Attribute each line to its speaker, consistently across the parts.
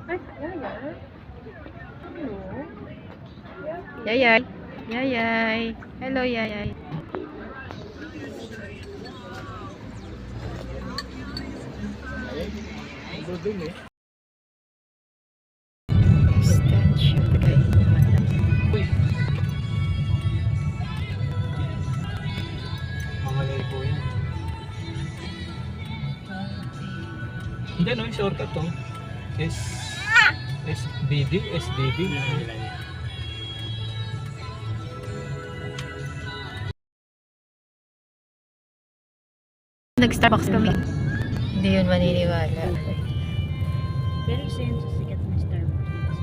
Speaker 1: Ay, Yaya. Hello.
Speaker 2: Yayay. Yayay. Hello, Yayay. Extension guys.
Speaker 3: Uy. Mamalay po yan. Hindi, no? Yung shortcut to. SBB.
Speaker 2: Nag-Starbucks kami. Hindi yun maniniwala.
Speaker 1: Pero isa yun sa sikat na Starbucks.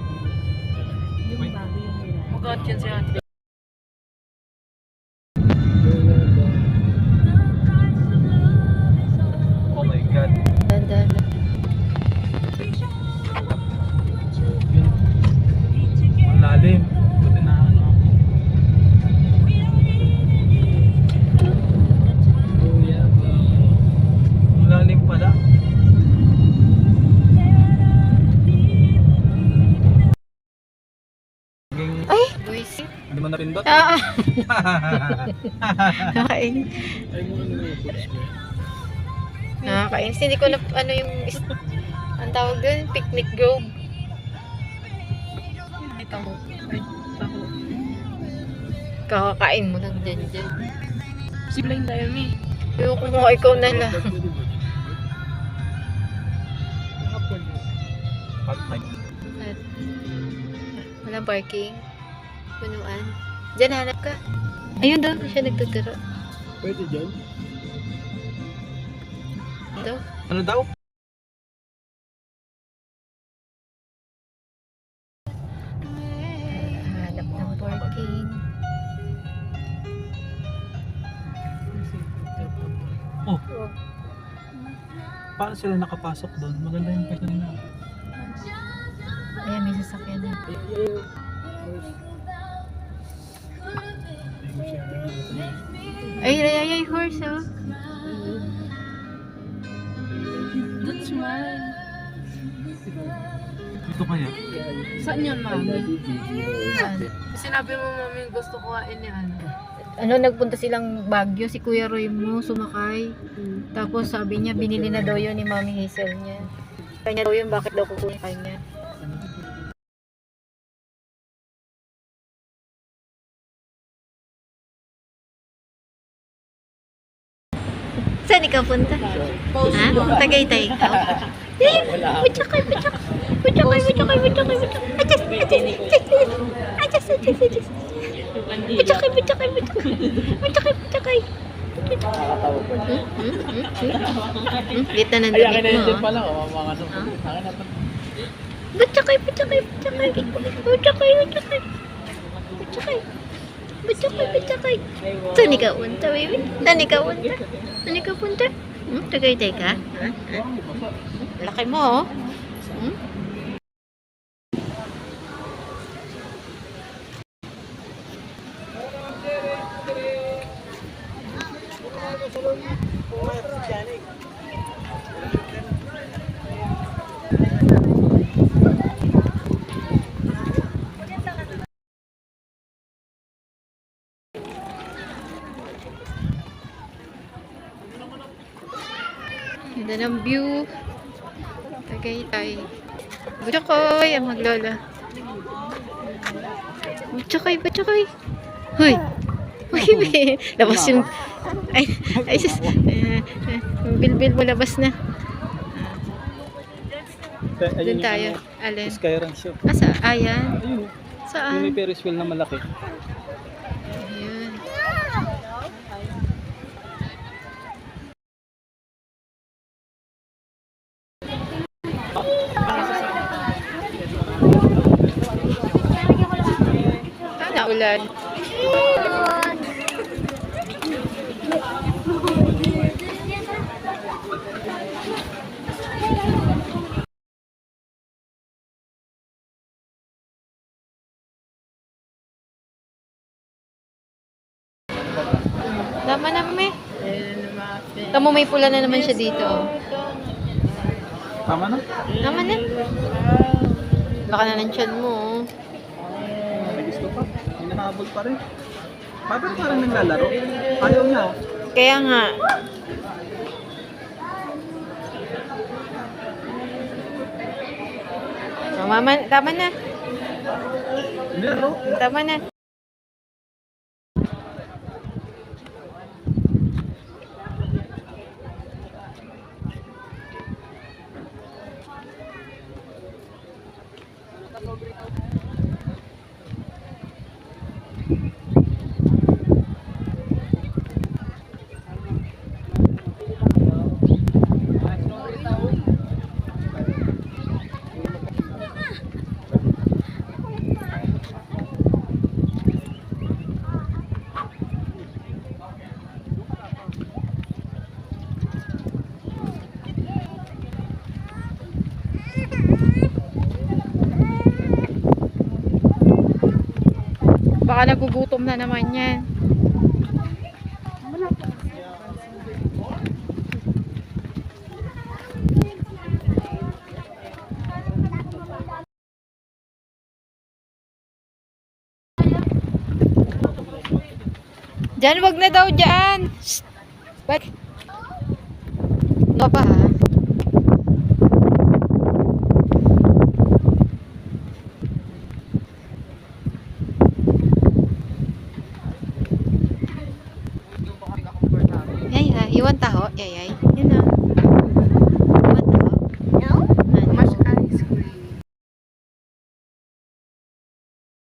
Speaker 1: Yung bago yung nila.
Speaker 2: Magot yun si ate.
Speaker 3: Oh my God.
Speaker 2: Dandan.
Speaker 3: Ang lalim. Buti na ano. Ang lalim pala.
Speaker 2: Ay! Buisit.
Speaker 3: Hindi mo napindot?
Speaker 2: Ah! Nakakain. Nakakainis. Hindi ko na ano yung ang tawag doon, picnic grove. Ito mo. Kakakain mo lang dyan.
Speaker 1: Sibling tayo, Mi.
Speaker 2: Ayoko mo, ikaw na lang. At walang parking. Punuan. Diyan hanap ka. Ayun doon siya nagtuturo.
Speaker 3: Pwede dyan?
Speaker 2: Ito.
Speaker 3: Ano daw?
Speaker 2: Hanap ng parking.
Speaker 3: Oh, paano sila nakapasok doon? Maganda yung pwesto nila.
Speaker 2: Ayan, may sasakyan na. Ay, horse, oh.
Speaker 1: That's mine.
Speaker 3: Ito kaya?
Speaker 1: Saan yun, Mami?
Speaker 4: Sinabi mo, mami, gusto ko kain ni ano.
Speaker 2: Ano, nagpunta silang Baguio, si Kuya Roy mo, sumakay. Tapos sabi niya, binili na daw yun ni Mami Hazel niya. Kanya daw yun, bakit daw kukunin kanya? Saan ikaw punta? Ha? Tagaytay ikaw? Butchakay. Lit na ng damit mo.
Speaker 3: pala, oh, mga
Speaker 2: Butchakay. Saan ikaw punta, baby? Saan ikaw punta? Tagaytay ka? Ha? Laki mo, oh. Ganda ng view. Tagaytay. Butchakoy, ang maglola. Butchakoy. Hoy! Uy, labas yung... Ay, sis. Bilbil mo, labas na. Doon tayo. Alin?
Speaker 3: Skyrun show.
Speaker 2: Ayan.
Speaker 3: Ayun.
Speaker 2: Saan?
Speaker 3: Yung may Ferris wheel na malaki.
Speaker 2: Ayun. Ulan. Tama na, me. Tama, may pula na naman siya dito.
Speaker 3: Tama na?
Speaker 2: Tama na. Baka na ng tiyan mo. Oh.
Speaker 3: May gusto pa. Hinahabol pa rin. Bakit parang naglalaro? Ayaw niya. Oh.
Speaker 2: Kaya nga. Oh, mama, tama na.
Speaker 3: Laro.
Speaker 2: Tama na. Baka nagugutom na naman yan. Diyan, wag na daw diyan. Shh. Back. Ano pa ha? Yay ha, iwan taho. Yay, yay. Yun na.